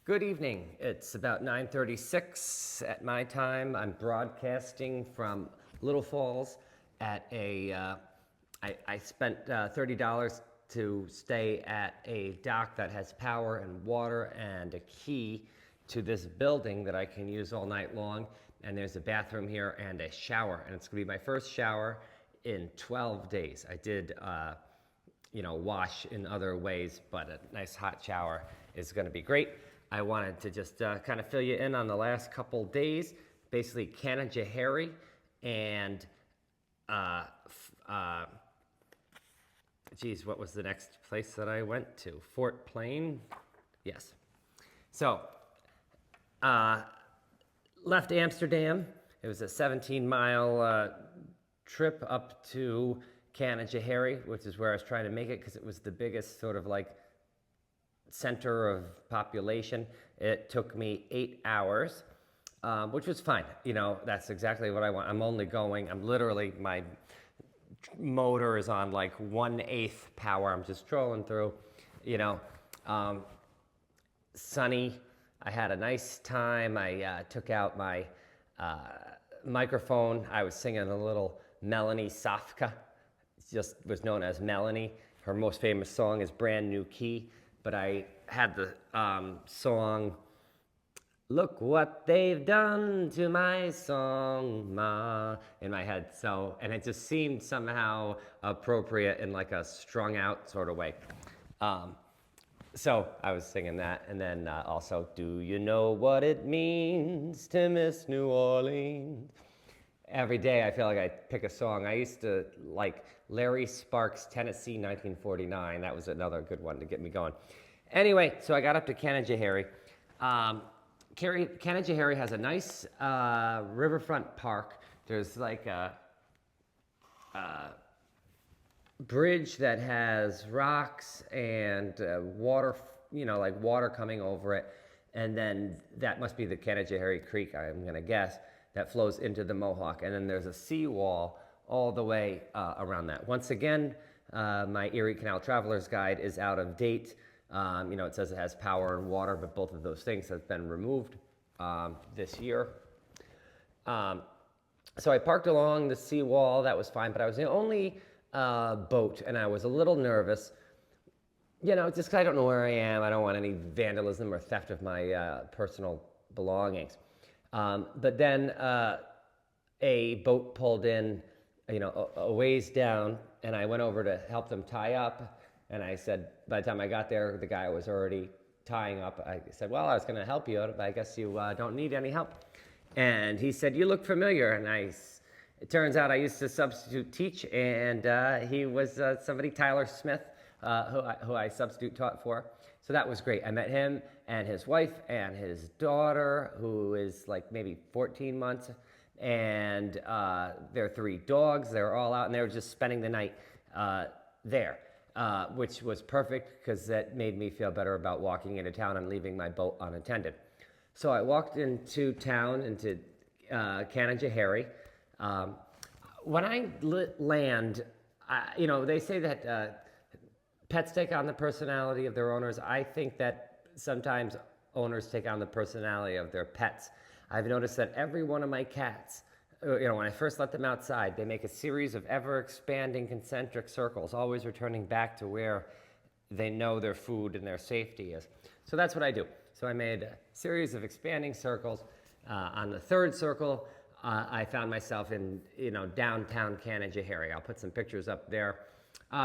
Good evening. It's about 9:36 at my time. I'm broadcasting from Little Falls at I spent $30 to stay at a dock that has power and water and a key to this building that I can use all night long. And there's a bathroom here and a shower. And it's going to be my first shower in 12 days. I did wash in other ways, but a nice hot shower is going to be great. I wanted to just kind of fill you in on the last couple days. Basically, Canajoharie and, what was the next place that I went to? Fort Plain? Yes. So, left Amsterdam. It was a 17-mile trip up to Canajoharie, which is where I was trying to make it because it was the biggest sort of like center of population. It took me 8 hours, which was fine. That's exactly what I want. I'm literally, my motor is on like 1/8 power. I'm just trolling through, sunny. I had a nice time. I took out my microphone. I was singing a little Melanie Safka, just was known as Melanie. Her most famous song is Brand New Key, but I had the song, Look What They've Done to My Song, Ma, in my head. And it just seemed somehow appropriate in like a strung out sort of way. So I was singing that, and then also, do you know what it means to miss New Orleans? Every day I feel like I pick a song. I used to like Larry Sparks' Tennessee 1949. That was another good one to get me going. Anyway, so I got up to Canajoharie. Canajoharie has a nice riverfront park. There's like a bridge that has rocks and water, like water coming over it. And then that must be the Canajoharie Creek, I'm going to guess, that flows into the Mohawk. And then there's a seawall all the way around that. Once again, my Erie Canal Traveler's Guide is out of date. It says it has power and water, but both of those things have been removed this year. So I parked along the seawall. That was fine, but I was the only boat, and I was a little nervous. Just because I don't know where I am. I don't want any vandalism or theft of my personal belongings. But then a boat pulled in, a ways down, and I went over to help them tie up. And I said, by the time I got there, the guy was already tying up. I said, well, I was going to help you, but I guess you don't need any help. And he said, you look familiar. And it turns out I used to substitute teach, and he was somebody, Tyler Smith, who I substitute taught for. So that was great. I met him and his wife and his daughter, who is like maybe 14 months, and their 3 dogs. They were all out, and they were just spending the night there, which was perfect because that made me feel better about walking into town and leaving my boat unattended. So I walked into town, into Canajoharie. When I land, they say that pets take on the personality of their owners. I think that sometimes owners take on the personality of their pets. I've noticed that every one of my cats, when I first let them outside, they make a series of ever-expanding concentric circles, always returning back to where they know their food and their safety is. So that's what I do. So I made a series of expanding circles. On the 3rd circle, I found myself in downtown Canajoharie. I'll put some pictures up there.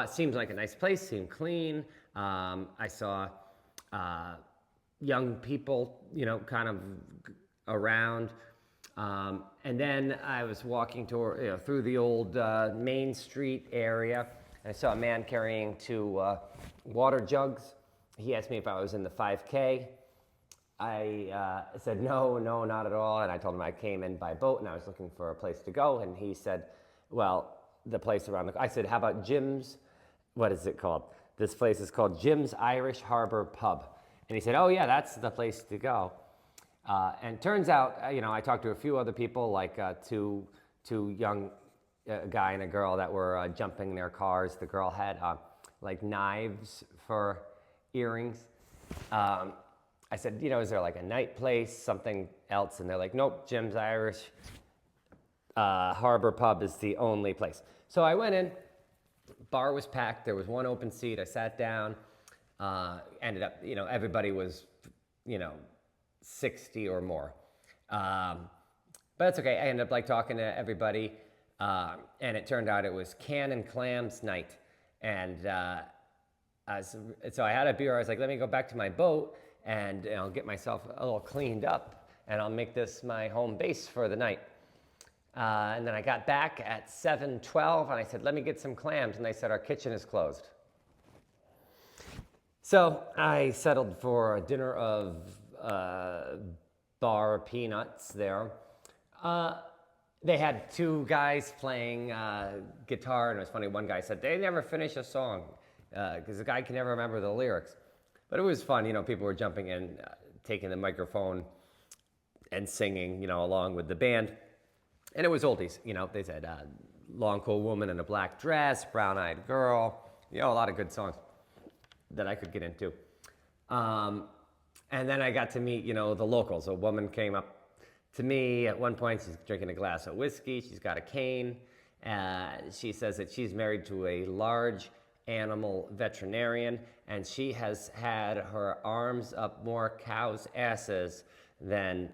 Seems like a nice place, seemed clean. I saw young people, kind of around. And then I was walking through the old Main Street area. And I saw a man carrying 2 water jugs. He asked me if I was in the 5K. I said, no, not at all. And I told him I came in by boat and I was looking for a place to go. And he said, well, the place around I said, how about Jim's? What is it called? This place is called Jim's Irish Harbor Pub. And he said, oh yeah, that's the place to go. And turns out, I talked to a few other people, like two young, a guy and a girl that were jumping their cars. The girl had like knives for earrings. I said, is there like a night place, something else? And they're like, nope, Jim's Irish Harbor Pub is the only place. So I went in, bar was packed, there was one open seat, I sat down, ended up, everybody was, you know, 60 or more. But that's okay, I ended up like talking to everybody, and it turned out it was can and clams night. And so I had a beer, I was like, let me go back to my boat and get myself a little cleaned up, and I'll make this my home base for the night. And then I got back at 7:12 and I said, let me get some clams. And they said, our kitchen is closed. So I settled for a dinner of bar peanuts there. They had two guys playing guitar, and it was funny. One guy said, they never finish a song because the guy can never remember the lyrics. But it was fun. People were jumping in, taking the microphone and singing, along with the band. And it was oldies, they said Long Cool Woman in a Black Dress, Brown Eyed Girl, a lot of good songs that I could get into. And then I got to meet, the locals. A woman came up to me at one point, she's drinking a glass of whiskey, she's got a cane. She says that she's married to a large animal veterinarian, and she has had her arms up more cows' asses than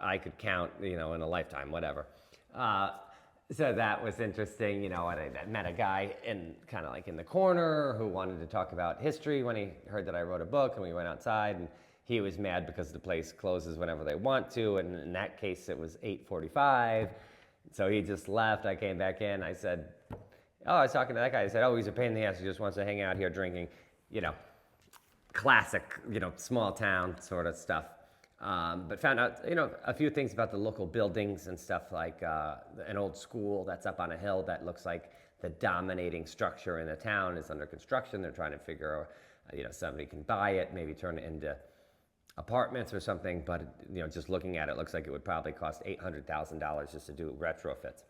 I could count, in a lifetime, whatever. So that was interesting, and I met a guy in kind of like in the corner who wanted to talk about history when he heard that I wrote a book, and we went outside, and he was mad because the place closes whenever they want to, and in that case it was 8:45, so he just left. I came back in, I said, I was talking to that guy, I said, he's a pain in the ass, he just wants to hang out here drinking, classic, small town sort of stuff. But found out, a few things about the local buildings and stuff, like an old school that's up on a hill that looks like the dominating structure in the town is under construction. They're trying to figure out, somebody can buy it, maybe turn it into apartments or something. But, just looking at it, looks like it would probably cost $800,000 just to do retrofits.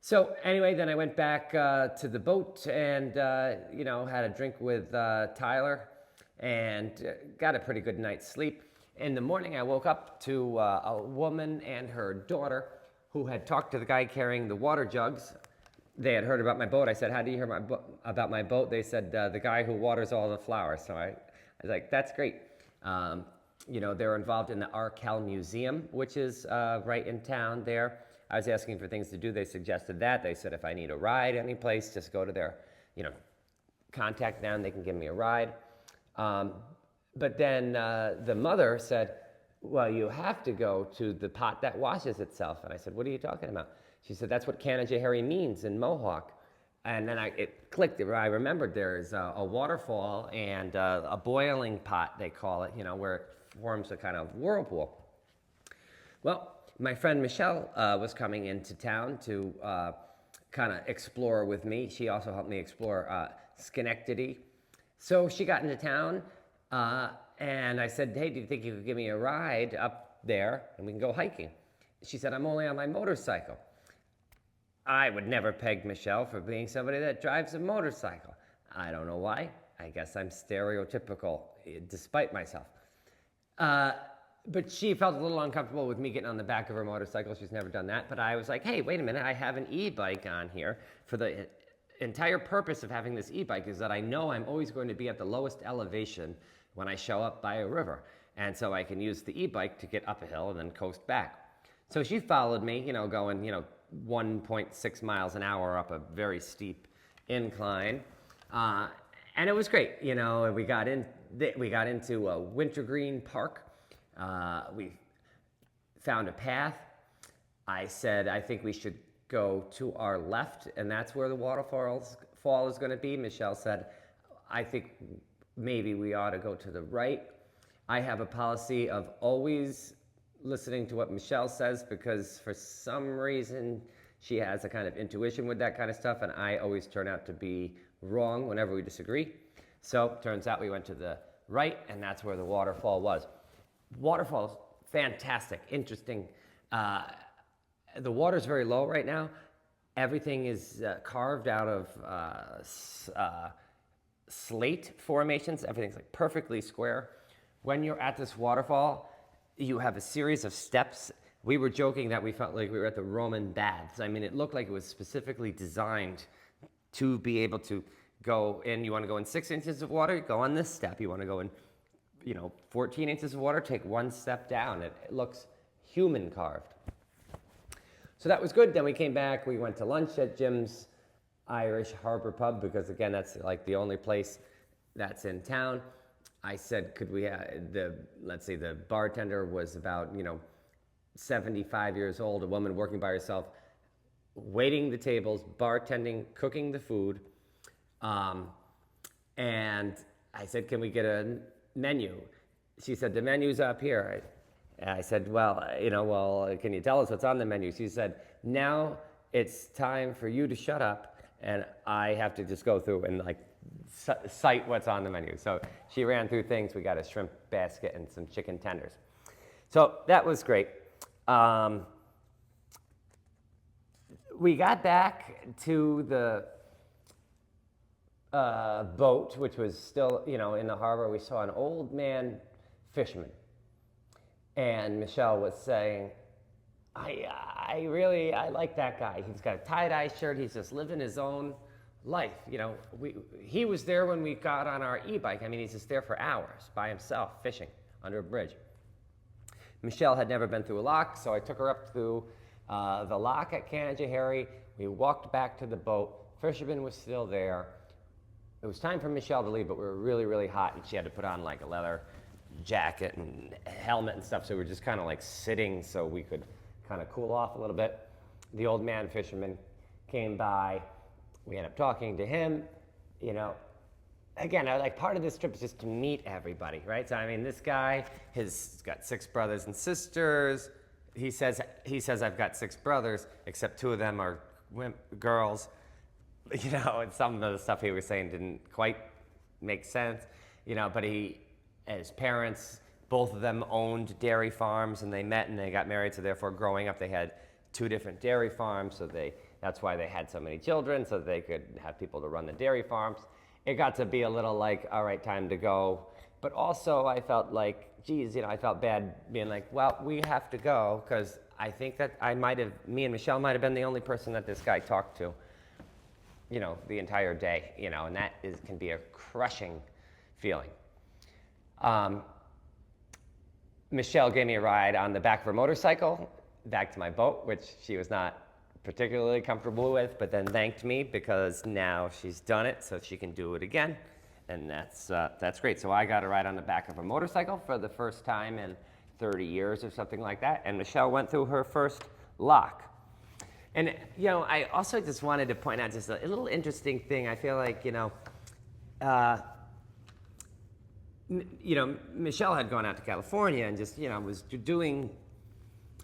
So anyway, then I went back to the boat and, had a drink with Tyler and got a pretty good night's sleep. In the morning, I woke up to a woman and her daughter who had talked to the guy carrying the water jugs. They had heard about my boat. I said, how do you hear about my boat? They said, the guy who waters all the flowers. So I was like, that's great. They're involved in the Arkell Museum, which is right in town there. I was asking for things to do. They suggested that. They said, if I need a ride any place, just go to their, contact them. They can give me a ride. But then the mother said, well, you have to go to the pot that washes itself. And I said, what are you talking about? She said, that's what Canajoharie means in Mohawk. And then it clicked. I remembered there's a waterfall and a boiling pot, they call it, where it forms a kind of whirlpool. Well, my friend Michelle was coming into town to kind of explore with me. She also helped me explore Schenectady. So she got into town. And I said, hey, do you think you could give me a ride up there and we can go hiking? She said, I'm only on my motorcycle. I would never peg Michelle for being somebody that drives a motorcycle. I don't know why. I guess I'm stereotypical, despite myself. But she felt a little uncomfortable with me getting on the back of her motorcycle. She's never done that. But I was like, hey, wait a minute. I have an e-bike on here. For the entire purpose of having this e-bike is that I know I'm always going to be at the lowest elevation when I show up by a river. And so I can use the e-bike to get up a hill and then coast back. So she followed me, going, 1.6 miles an hour up a very steep incline. And it was great. We got into a wintergreen park. We found a path. I said, I think we should go to our left, and that's where the waterfall is going to be. Michelle said, I think maybe we ought to go to the right. I have a policy of always listening to what Michelle says because for some reason she has a kind of intuition with that kind of stuff, and I always turn out to be wrong whenever we disagree. So turns out we went to the right, and that's where the waterfall was. Waterfall is fantastic, interesting. The water's very low right now. Everything is carved out of slate formations. Everything's like perfectly square. when you're at this waterfall, you have a series of steps. We were joking that we felt like we were at the Roman baths. I mean, it looked like it was specifically designed to be able to go in. You want to go in 6 inches of water, go on this step. You want to go in, 14 inches of water, take one step down. It looks human carved. So that was good. Then we came back. We went to lunch at Jim's Irish Harbor Pub because, again, that's like the only place that's in town. I said, could we, let's see, the bartender was about, 75 years old, a woman working by herself, waiting the tables, bartending, cooking the food. And I said, can we get a menu? She said, the menu's up here. I said, well, can you tell us what's on the menu? She said, now it's time for you to shut up, and I have to just go through and cite what's on the menu. So she ran through things. We got a shrimp basket and some chicken tenders. So that was great. We got back to the boat, which was still, in the harbor. We saw an old man fisherman. And Michelle was saying, I like that guy. He's got a tie-dye shirt. He's just living his own life. He was there when we got on our e-bike. I mean, he's just there for hours by himself fishing under a bridge. Michelle had never been through a lock, so I took her up through the lock at Canajoharie. We walked back to the boat. Fisherman was still there. It was time for Michelle to leave, but we were really, really hot, and she had to put on a leather jacket and helmet and stuff, so we were just kind of sitting so we could kind of cool off a little bit. The old man fisherman came by. We ended up talking to him. Again, part of this trip is just to meet everybody, right? So I mean, this guy has got 6 brothers and sisters. He says I've got 6 brothers, except 2 of them are girls. And some of the stuff he was saying didn't quite make sense. But his parents, both of them owned dairy farms, and they met and they got married. So therefore, growing up, they had 2 different dairy farms. So that's why they had so many children, so they could have people to run the dairy farms. It got to be a little all right, time to go. But also, I felt I felt bad being well, we have to go, because I think that me and Michelle might have been the only person that this guy talked to, the entire day, and that can be a crushing feeling. Michelle gave me a ride on the back of her motorcycle back to my boat, which she was not particularly comfortable with, but then thanked me because now she's done it, so she can do it again, and that's great. So I got a ride on the back of a motorcycle for the first time in 30 years or something like that, and Michelle went through her first lock. And I also just wanted to point out just a little interesting thing. I feel like Michelle had gone out to California and just was doing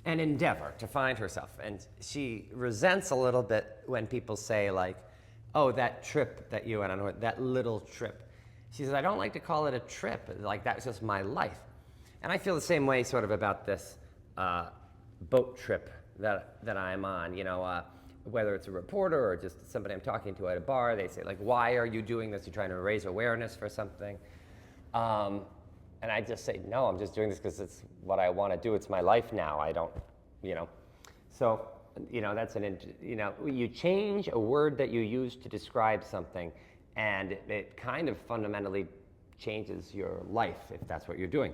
an endeavor to find herself, and she resents a little bit when people say oh, that trip that you went on, that little trip. She says, I don't like to call it a trip, that's just my life. And I feel the same way sort of about this boat trip that I'm on. Whether it's a reporter or just somebody I'm talking to at a bar, they say why are you doing this? You're trying to raise awareness for something. And I just say, no, I'm just doing this because it's what I want to do. It's my life now. I don't, So, that's you change a word that you use to describe something, and it kind of fundamentally changes your life if that's what you're doing.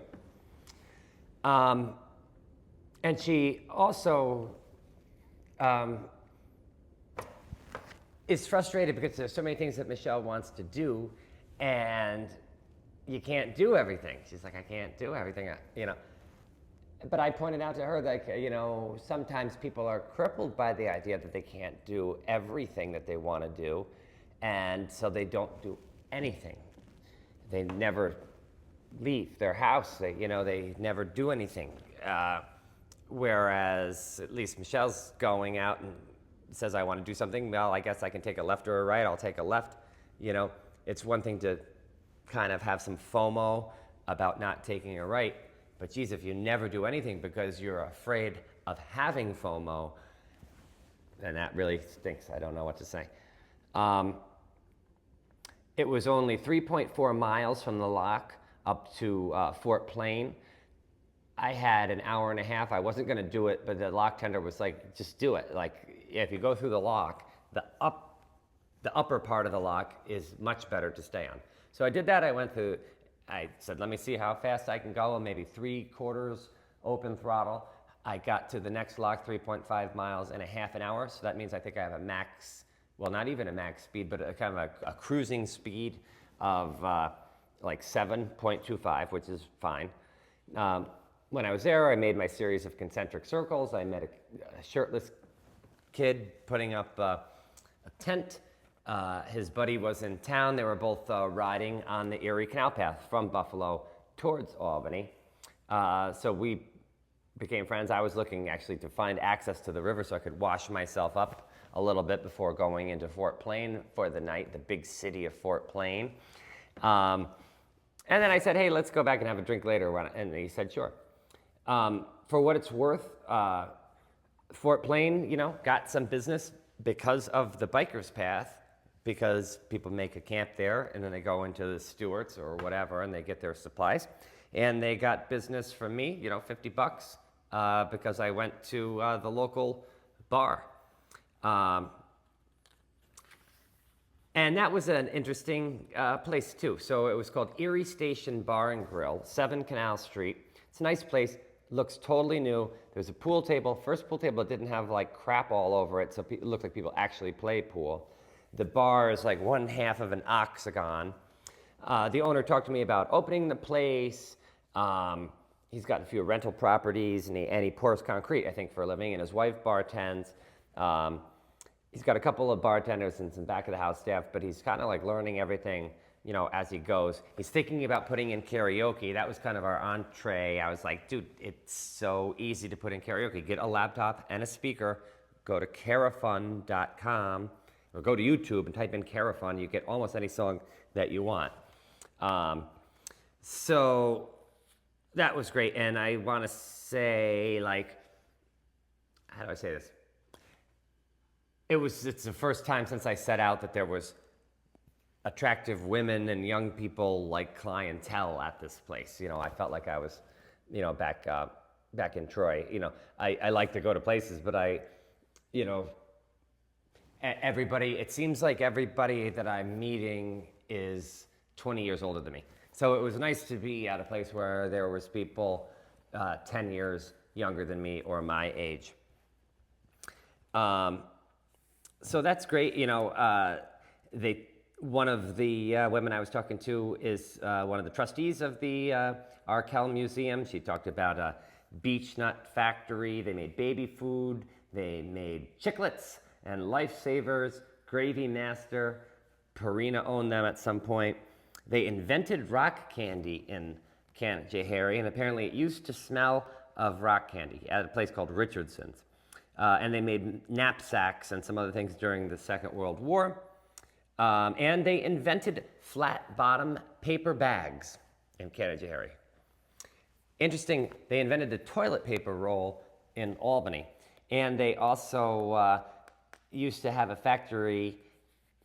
And she also is frustrated because there's so many things that Michelle wants to do, and you can't do everything. She's like, I can't do everything, But I pointed out to her sometimes people are crippled by the idea that they can't do everything that they want to do, and so they don't do anything. They never leave their house. They never do anything. Whereas at least Michelle's going out and says, I want to do something. Well, I guess I can take a left or a right. I'll take a left. It's one thing to kind of have some FOMO about not taking a right, but geez, if you never do anything because you're afraid of having FOMO, then that really stinks. I don't know what to say. It was only 3.4 miles from the lock up to Fort Plain. I had an hour and a half. I wasn't going to do it, but the lock tender was like, just do it. Like, if you go through the lock, the upper part of the lock is much better to stay on. So I did that. I said, let me see how fast I can go, maybe 3/4 open throttle. I got to the next lock, 3.5 miles in a half an hour. So that means I think I have a max, well, not even a max speed, but a kind of a cruising speed of like 7.25, which is fine. When I was there, I made my series of concentric circles. I met a shirtless kid putting up a tent. His buddy was in town. They were both riding on the Erie Canal Path from Buffalo towards Albany. So we became friends. I was looking actually to find access to the river so I could wash myself up a little bit before going into Fort Plain for the night, the big city of Fort Plain. And then I said, hey, let's go back and have a drink later. And he said, sure. For what it's worth, Fort Plain, got some business because of the Bikers Path, because people make a camp there and then they go into the Stewart's or whatever and they get their supplies. And they got business from me, $50, because I went to the local bar. And that was an interesting place too. So it was called Erie Station Bar and Grill, 7 Canal Street. It's a nice place, looks totally new. There's a pool table, first pool table that didn't have like crap all over it, so it looked like people actually play pool. The bar is like 1/2 of an octagon. The owner talked to me about opening the place. He's got a few rental properties and he pours concrete, I think, for a living, and his wife bartends. He's got a couple of bartenders and some back of the house staff, but he's kind of like learning everything, as he goes. He's thinking about putting in karaoke. That was kind of our entree. I was like, dude, it's so easy to put in karaoke. Get a laptop and a speaker, go to carafun.com or go to YouTube and type in Carafun. You get almost any song that you want. So that was great. And I want to say, how do I say this? It's the first time since I set out that there was attractive women and young people like clientele at this place. I felt like I was, back in Troy. I like to go to places, but everybody, it seems like everybody that I'm meeting is 20 years older than me. So it was nice to be at a place where there was people 10 years younger than me or my age. So that's great. One of the women I was talking to is one of the trustees of the Arkell Museum. She talked about a beech nut factory. They made baby food. They made chiclets and Lifesavers, Gravy Master. Purina owned them at some point. They invented rock candy in Canajoharie, and apparently it used to smell of rock candy at a place called Richardson's. And they made knapsacks and some other things during the Second World War. And they invented flat bottom paper bags in Canajoharie. Interesting, they invented the toilet paper roll in Albany. And they also used to have a factory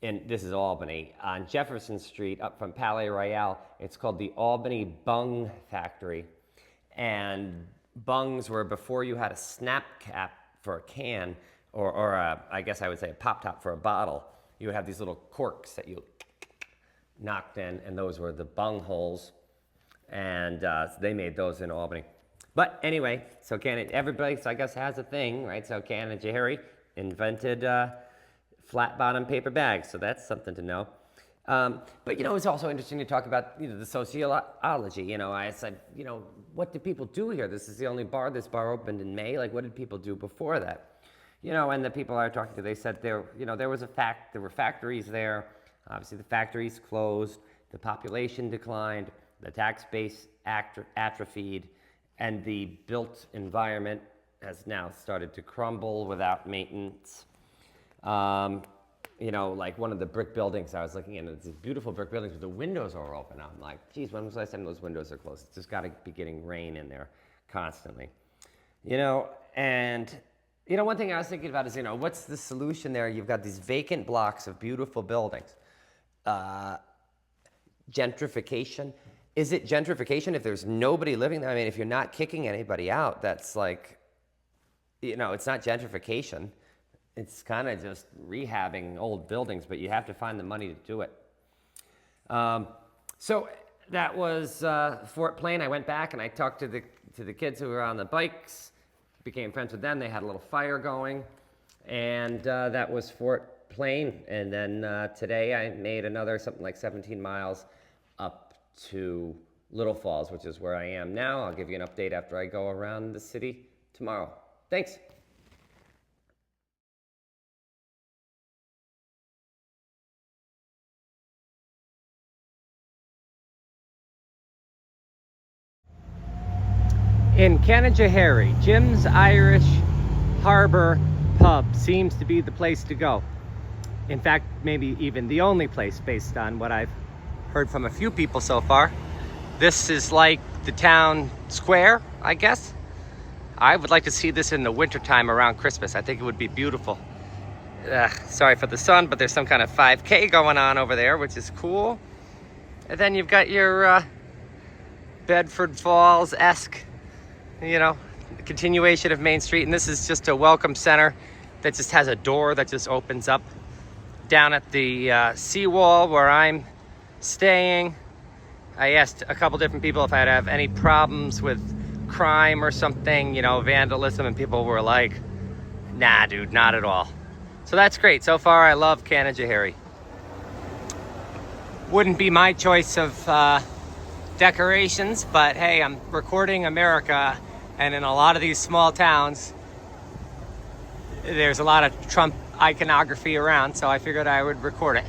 this is Albany, on Jefferson Street up from Palais Royale. It's called the Albany Bung Factory. And bungs were before you had a snap cap for a can, or I guess I would say a pop top for a bottle. You would have these little corks that you knocked in, and those were the bung holes. And so they made those in Albany. But anyway, so everybody, I guess, has a thing, right? So Canajoharie invented flat bottom paper bags, so that's something to know. But it's also interesting to talk about the sociology. I said, what do people do here? This is the only bar. This bar opened in May. Like, what did people do before that? And the people I was talking to, they said there were factories there. Obviously, the factories closed. The population declined. The tax base atrophied, and the built environment has now started to crumble without maintenance. Like one of the brick buildings I was looking at, it's these beautiful brick buildings, but the windows are open. I'm like, geez, when was the last time those windows are closed? It's just got to be getting rain in there constantly. And one thing I was thinking about is, what's the solution there? You've got these vacant blocks of beautiful buildings. Gentrification. is it gentrification if there's nobody living there? I mean, if you're not kicking anybody out, that's like, it's not gentrification. It's kind of just rehabbing old buildings, but you have to find the money to do it. So that was Fort Plain. I went back and I talked to the kids who were on the bikes, became friends with them. They had a little fire going, and that was Fort Plain. And then today I made another something like 17 miles up to Little Falls, which is where I am now. I'll give you an update after I go around the city tomorrow. Thanks. In Canajoharie, Jim's Irish Harbor Pub seems to be the place to go. In fact, maybe even the only place based on what I've heard from a few people so far. This is like the town square, I guess. I would like to see this in the wintertime around Christmas. I think it would be beautiful. Sorry for the sun, but there's some kind of 5K going on over there, which is cool. And then you've got your Bedford Falls-esque, continuation of Main Street. And this is just a welcome center that just has a door that just opens up. Down at the seawall where I'm staying, I asked a couple different people if I'd have any problems with crime or something, vandalism, and people were like, nah, dude, not at all. So that's great. So far, I love Canajoharie. Wouldn't be my choice of decorations, but hey, I'm recording America, and in a lot of these small towns, there's a lot of Trump iconography around, so I figured I would record it.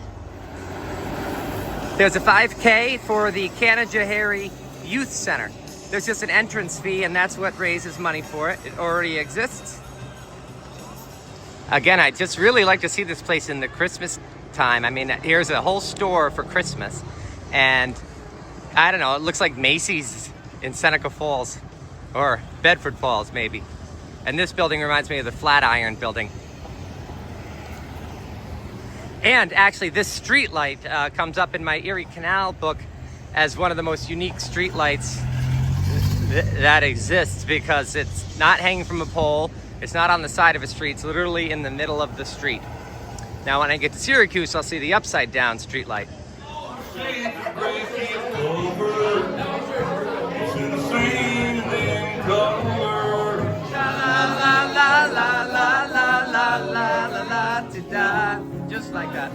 There's a 5K for the Canajoharie Youth Center. There's just an entrance fee, and that's what raises money for it. It already exists. Again, I just really like to see this place in the Christmas time. I mean, here's a whole store for Christmas, and I don't know, it looks like Macy's in Seneca Falls, or Bedford Falls maybe. And this building reminds me of the Flatiron building. And actually, this street light comes up in my Erie Canal book as one of the most unique street lights that exists, because it's not hanging from a pole, it's not on the side of a street, it's literally in the middle of the street. Now, when I get to Syracuse, I'll see the upside down street light. Just like that.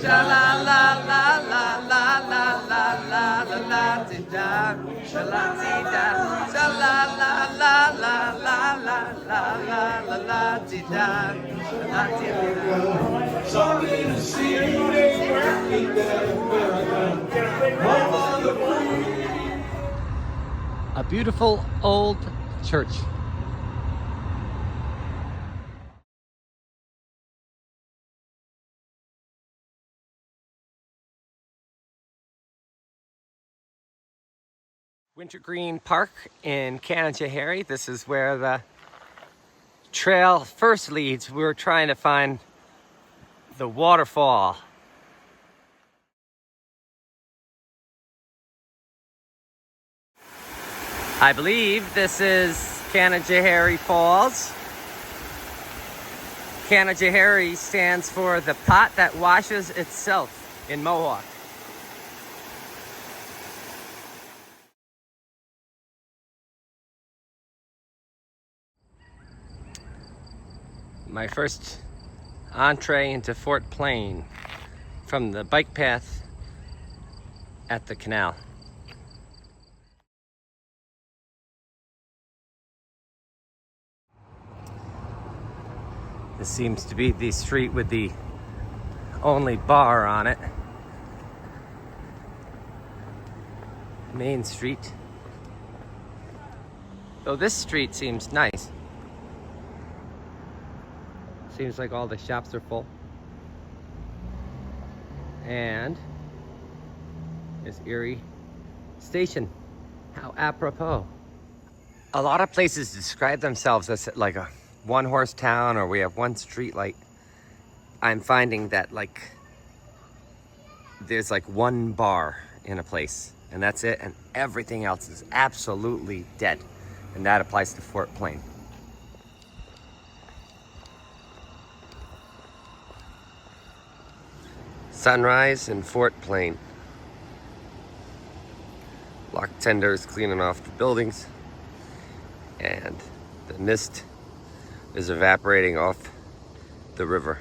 Sha la la la la la la la la la la da. Sha la ti da. Sha la la la la la la la la la la ti da. Sha la ti da. Something to see a beautiful old church. Wintergreen Park in Canajoharie. This is where the trail first leads. We're trying to find the waterfall. I believe this is Canajoharie Falls. Canajoharie stands for the pot that washes itself in Mohawk. My first entree into Fort Plain from the bike path at the canal. This seems to be the street with the only bar on it. Main Street. Though this street seems nice. Seems like all the shops are full. And there's Erie Station. How apropos. A lot of places describe themselves as like a one-horse town, or we have one street light. I'm finding that like there's like one bar in a place, and that's it, and everything else is absolutely dead. And that applies to Fort Plain. Sunrise in Fort Plain. Lock tenders cleaning off the buildings, and the mist is evaporating off the river.